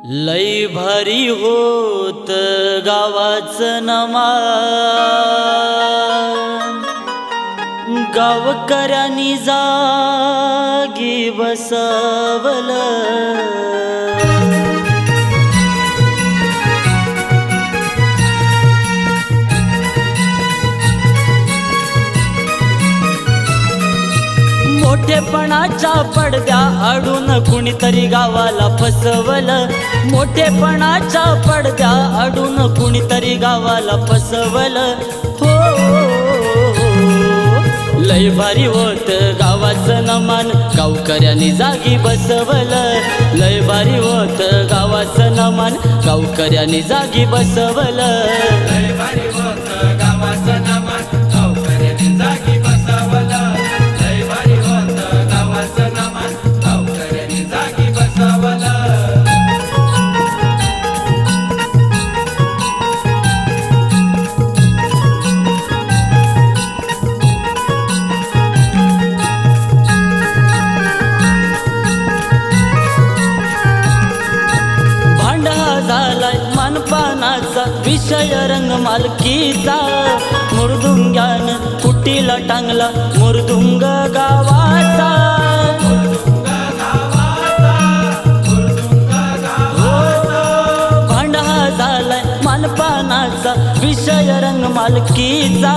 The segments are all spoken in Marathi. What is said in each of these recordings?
लई भारी होत गावाचं नमान, गावकऱ्यांनी जागी बसवलं। मोठेपणाच्या पडद्या आडून कुणीतरी गावाला फसवलं। मोठेपणाच्या पडद्या आडून कुणीतरी गावाला फसवलं। हो लय भारी होत गावाचं नमान, गावकऱ्यांनी जागी बसवलं। लय भारी होत गावाचं नमान, गावकऱ्यांनी जागी बसवलं। लय भारी होत गावाचं नमान, गावकऱ्यांनी जागी बसवलं। लय भारी होत गावाचं नमान, गावकऱ्यांनी जागी बसवलं। मानपानाचा विषय रंग मालकीचा, मुरदुंग्यान कुटीला टांगला मुरदुंग गावाचा। भांडा झालाय मानपानाचा विषय रंग मालकीचा,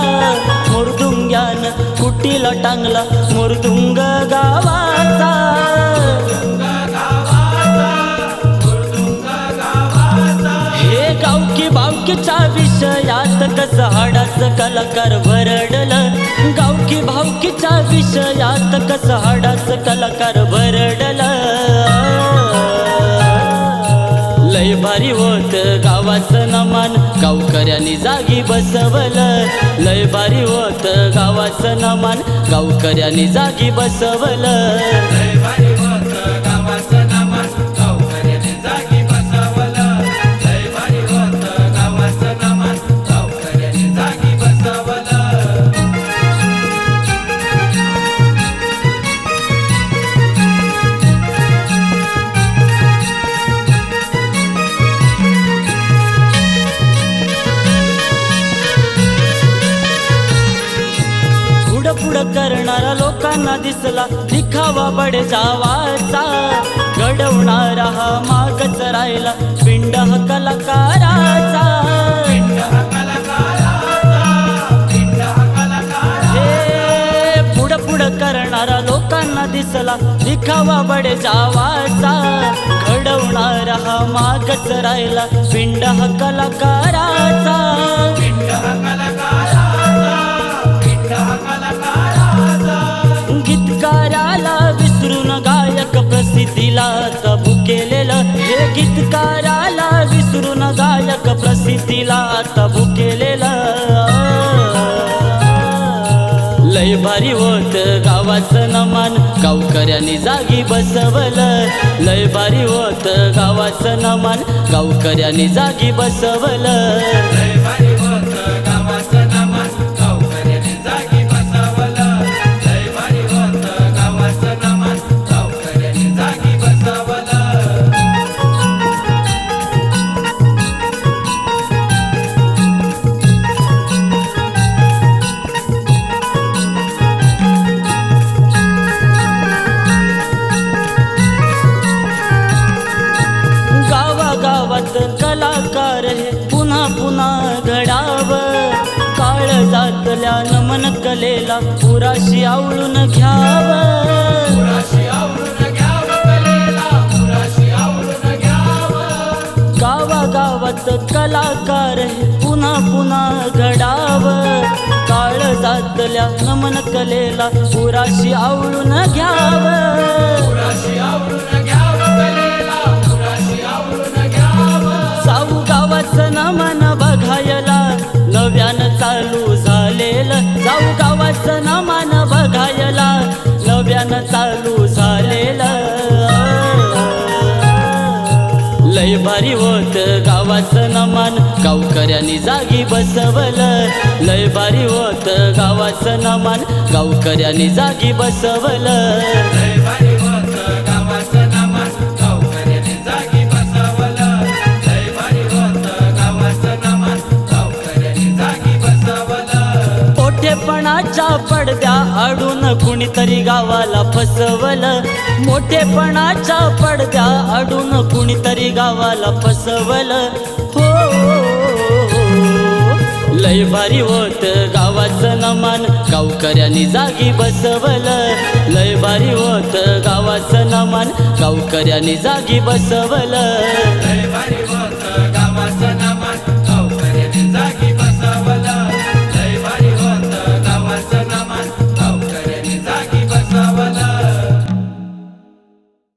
मुरदुंग्यान कुटीला टांगला मुरदुंग गावाचा। गावकी भावकीच्या विषयात कसं हाडाचं कलाकार भरडलं। गावकी भावकीच्या विषयात कसं हाडाचं कलाकार भरडलं। लय भारी होत गावाचं नमान, गावकऱ्यांनी जागी बसवलं। लय भारी होत गावाचं नमान, गावकऱ्यांनी जागी बसवलं। लय भारी होत गावाचं नमान, गावकऱ्यांनी जागी बसवलं। लय भारी होत गावाचं नमान, गावकऱ्यांनी जागी बसवलं। पुढं करणारा लोकांना दिसला दिखावा बडजावाचा, घडवणारा हा मागच राहिला पिंड हा कलाकाराचा। पुढं करणारा लोकांना दिसला दिखावा बडजावाचा, घडवणारा हा मागच राहिला पिंड हा कलाकाराचा। गीतकाराला विसरून गायक प्रसिद्धीला तबू केलेलं। हे गीतकाराला विसरून गायक प्रसिद्धीला तबू केलेलं। लय भारी होत गावाचं नमान, गावकऱ्यांनी जागी बसवलं। लय भारी होत गावाचं नमान, गावकऱ्यांनी जागी बसवलं। लय भारी होत गावाचं नमान, गावकऱ्यांनी जागी बसवलं। लय भारी होत गावाचं नमान, गावकऱ्यांनी जागी बसवलं। गावागावात कलाकार हे पुन्हा पुन्हा घडावं। काळजातल्या नमन कलेला पुराशी आवळून घ्यावं। गावागावात कलाकार हे पुन्हा पुन्हा घडावं। काळजातल्या नमन कलेला पुराशी आवळून घ्यावं। साऊ गावाचं नमन बघायला नव्यानं चालू झालेलं। साऊ गावाचं नमन बघायला नव्यानं चालू झालेलं। लय भारी होत गावाचं नमान, गावकऱ्यांनी जागी बसवलं। लय भारी होत गावाचं नमान, गावकऱ्यांनी जागी बसवलं। लय भारी होत गावाचं नमान, गावकऱ्यांनी जागी बसवलं। मोठेपणाच्या पडद्या आडून कुणीतरी गावाला फसवलं, मोठेपणाच्या पडद्या आडून कुणीतरी गावाला फसवलं. हो लय भारी होत गावाचं नमान, गावकऱ्यांनी जागी बसवलं. लय भारी होत गावाचं नमान, गावकऱ्यांनी जागी बसवलं.